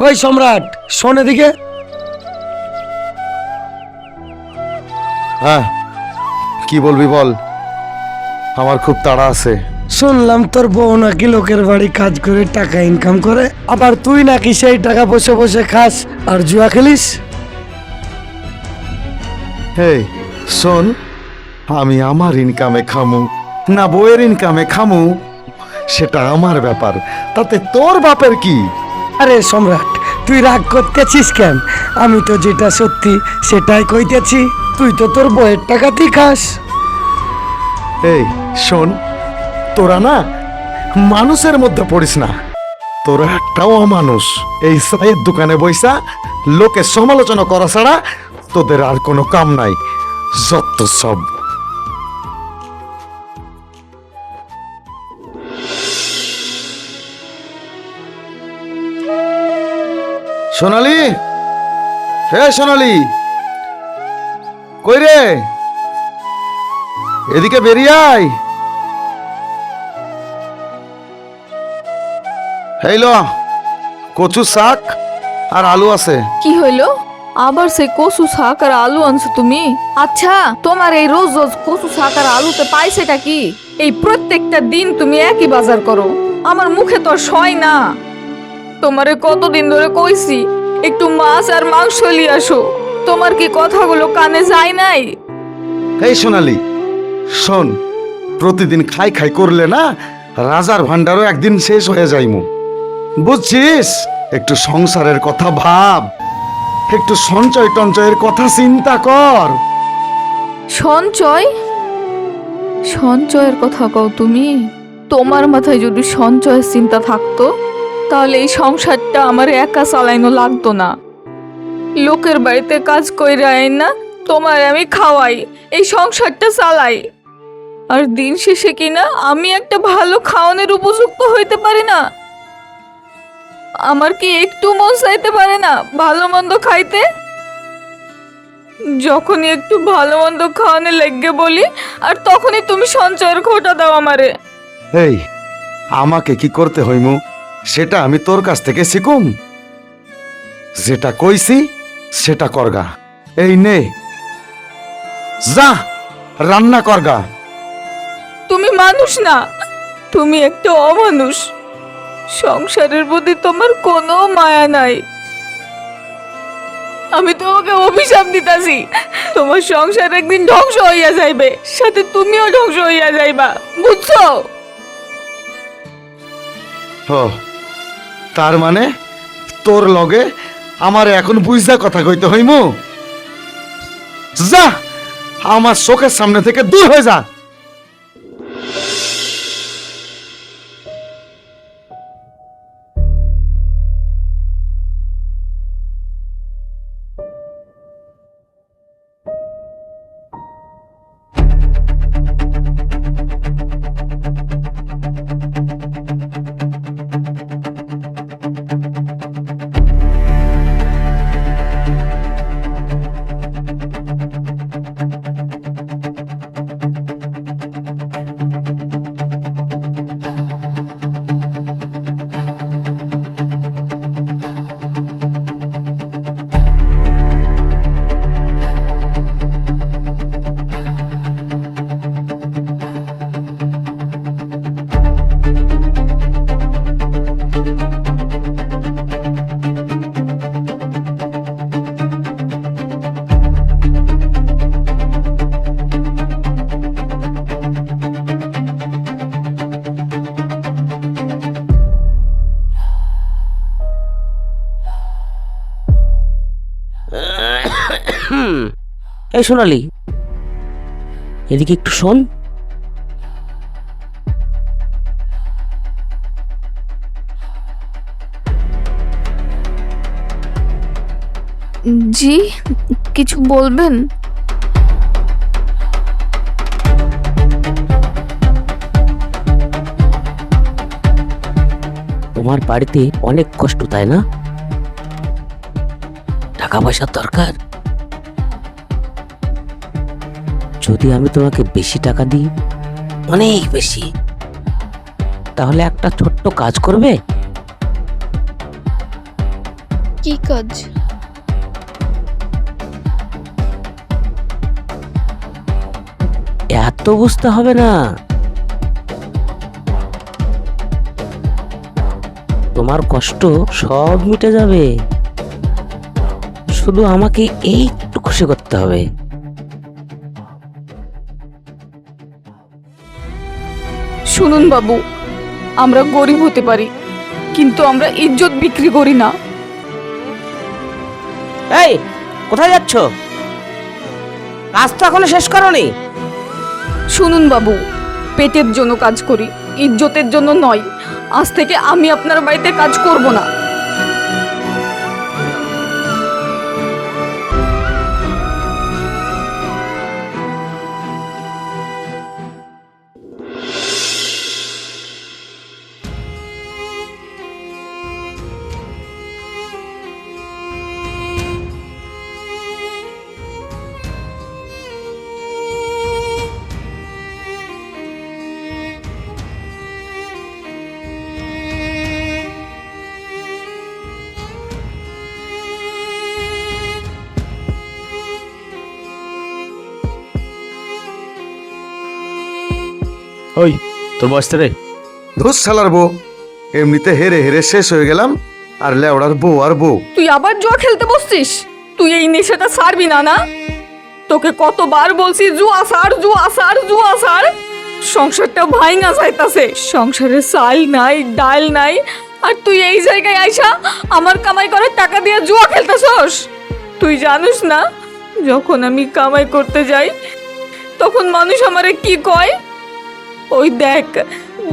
ওই সম্রাট, শোন এদিকে। হ্যাঁ, কি বলবি বল, আমার খুব তাড়া আছে। শুনলাম তোর বউ নাকি লোকের বাড়ি কাজ করে টাকা ইনকাম করে, আবার তুই নাকি সেই টাকা বসে বসে খাস আর জুয়া খেলিস। হেই শোন, আমি আমার ইনকামে খামু না বউয়ের ইনকামে খামু সেটা আমার ব্যাপার, তাতে তোর বাপের কি? আরে সম্রাট, তুই রাগ করতেছিস কেন? আমি তো যেটা সত্যি সেটাই কইতেছি। তুই তো তোর বউয়ের টাকাতেই খাস। এই শোন, তোরা না মানুষের মধ্যে পড়িস না, তোরা একটাও অমানুষ। এই চায়ের দোকানে বইসা লোকের সমালোচনা করা ছাড়া তোদের আর কোনো কাম নাই, যত সব। সোনালি, হে সোনালি, কই রে? এদিকে বেরিয়ে আয়। এই ল, কচু শাক আর আলু আছে। কি হইলো? আবার সেই কচু শাক আর আলু আনছো তুমি? আচ্ছা, তোমার এই রোজ রোজ কচু শাক আর আলুতে পাইছেটা কি? এই প্রত্যেকটা দিন তুমি একই বাজার করো, আমার মুখে তো আর সয় না। তোমারে কতদিন ধরে কইছি একটু মাছ আর মাংস নিয়ে আসো, তোমার কি কথাগুলো কানে যায় নাই? এই সোনালি শোন, প্রতিদিন খাই খাই করলে না রাজার ভান্ডারও একদিন শেষ হয়ে যাইমু, বুঝছিস? একটু সংসারের কথা ভাব, একটু সঞ্চয় টঞ্চয়ের কথা চিন্তা কর। সঞ্চয়? সঞ্চয়ের কথা কও তুমি? তোমার মাথায় যদি সঞ্চয়ের চিন্তা থাকতো তাহলে এই সংসারটা আমার একা চালাইনো লাগতো না। লোকের বাড়িতে কাজ কইরা আইন না তোমার আমি খাওয়াই, এই সংসারটা চালাই, আর দিন শেষে কিনা আমি একটা ভালো খাওয়ানোর উপযুক্ত হইতে পারি না? আমার কি একটু মন চাইতে পারে না ভালো মন্দ খাইতে? যখনই একটু ভালো মন্দ খাওয়ানো লেগে বলি আর তখনই তুমি সঞ্চয়ের খোটা দাও আমারে। এই আমাকে কি করতে হইমু সেটা আমি তোর কাছ থেকে শিখুম? যেটা কইছি সেটা করগা। এই নে, যা রান্না করগা। তুমি মানুষ না, তুমি একটা অমানুষ। সংসারের প্রতি তোমার কোনো মায়া নাই। আমি তোমাকে অভিশাপ দিতাছি, তোমার সংসার একদিন ধ্বংস হইয়া যাইবে, সাথে তুমিও ধ্বংস হইয়া যাইবা, বুঝছো? ও, তার মানে তোর লগে আমার এখন বুঝা কথা কইতে হইমু? যা আমার চোখের সামনে থেকে দূর হয়ে যা। এই সোনালি, এদিকে একটু শোন। জি, কিছু বলবেন? তোমার বাড়িতে অনেক কষ্ট, তাই না? টাকা পয়সার দরকার। যদি আমি তোমাকে বেশি টাকা দিই, অনেক বেশি, তাহলে একটা ছোট্ট কাজ করবে? কি কাজ? এত বুঝতে হবে না, তোমার কষ্ট সব মিটে যাবে, শুধু আমাকে একটু খুশি করতে হবে। শুনুন বাবু, আমরা গরিব হতে পারি, কিন্তু আমরা ইজ্জত বিক্রি করি না। এই, কোথায় যাচ্ছ? কাজ তো এখনো শেষ করোনি। শুনুন বাবু, পেটের জন্য কাজ করি, ইজ্জতের জন্য নয়। আজ থেকে আমি আপনার বাড়িতে কাজ করব না। ওই তোর বয়সটা রে? ধুস শালার বউ, এমনিতে হেরে হেরে শেষ হয়ে গেলাম, আর লেওড়ার বউ আর বউ। তুই আবার জুয়া খেলতে বসছিস? তুই এই নেশাটা ছাড়বি না না? তোকে কতবার বলছি জুয়া ছাড়, জুয়া ছাড়, জুয়া ছাড়। সংসারটা ভাঙা যাইতাছে, সংসারে চাল নাই, ডাল নাই, আর তুই এই জায়গায় আইসা আমার কামাই করার টাকা দিয়ে জুয়া খেলতেছস। তুই জানিস না, যখন আমি কামাই করতে যাই তখন মানুষ আমারে কি কয়? ওই দেখ,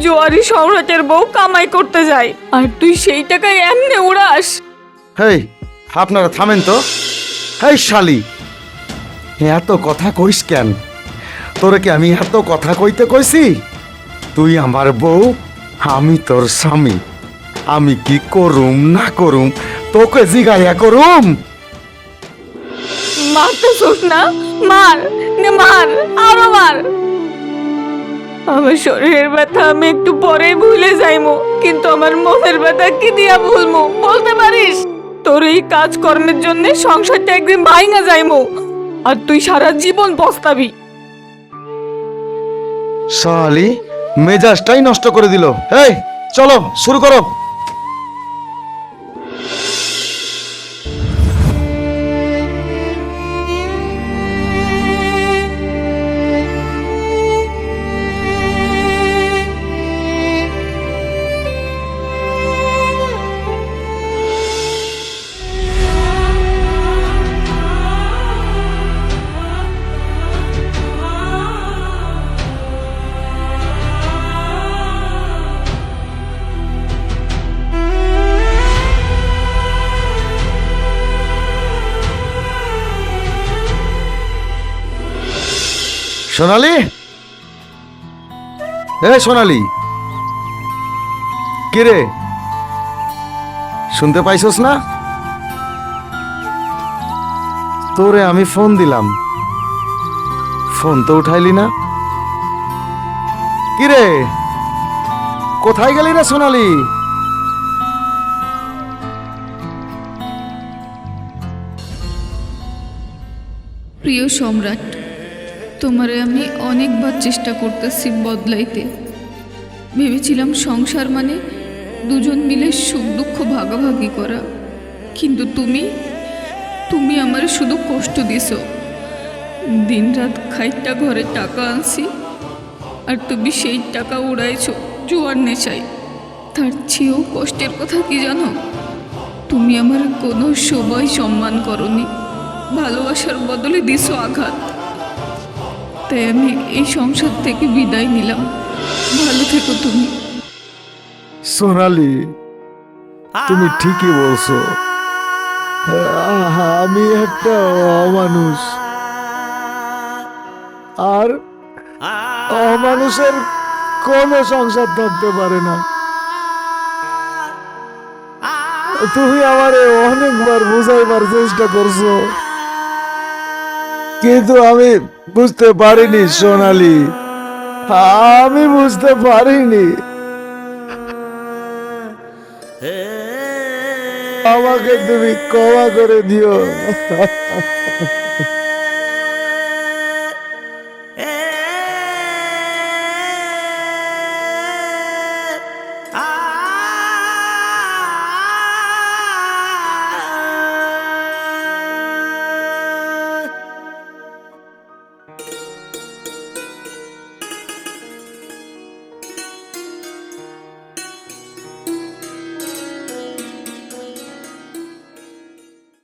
জোয়ারি সম্রাটের বউ কামাই করতে যায়, আর তুই সেই টাকায় এমনি উড়াস। হেই, আপনারা থামেন তো। হেই শালি, এত কথা কইস কেন? তোরে কি আমি এত কথা কইতে কইছি? তুই আমার বউ, আমি তোর স্বামী। আমি কি করুম না করুম তোকে জিগাইয়া করুম? মারতেছস না? মার, নে মার, আরো মার। আমার শরীরের ব্যথা আমি একটু পরেই ভুলে যাইমু, কিন্তু আমার মনের ব্যথা কি দিয়া ভুলমু বলতে পারিস? তোর এই কাজকর্মের জন্য সংসারটা একদিন ভাঙা যাইমু, আর তুই সারা জীবন পস্তাবি। শালি মেজাজটাই নষ্ট করে দিল। এই চলো শুরু করো। সোনালি, সোনালি, কে রে? শুনতে পাইছস না? তোরে আমি ফোন দিলাম, ফোন তো উঠাইলি না। কি রে, কোথায় গেলি রে সোনালি? প্রিয় সম্রাট, তোমারে আমি অনেকবার চেষ্টা করতেছি বদলাইতে। ভেবেছিলাম সংসার মানে দুজন মিলে সুখ দুঃখ ভাগাভাগি করা, কিন্তু তুমি আমার শুধু কষ্ট দিছো। দিনরাত খাইটা ঘরে টাকা আনছি, আর তুমি সেই টাকা উড়াইছো জুয়ার নেশায়। তার চেয়েও কষ্টের কথা কি জানো? তুমি আমার কোনো সময় সম্মান করনি, ভালোবাসার বদলে দিছো আঘাত। তাই আমি এই সংসার থেকে বিদায় নিলাম। ভালো থেকো তুমি। সোনালি, তুমি ঠিকই বলছো। আমি একটা অমানুষ, আর অমানুষের কোনো সংসার থাকতে পারে না। তুমি আমারে অনেকবার বুঝাইবার চেষ্টা করছো, কিন্তু আমি বুঝতে পারিনি সোনালি, আমি বুঝতে পারিনি। আমাকে তুমি ক্ষমা করে দিও।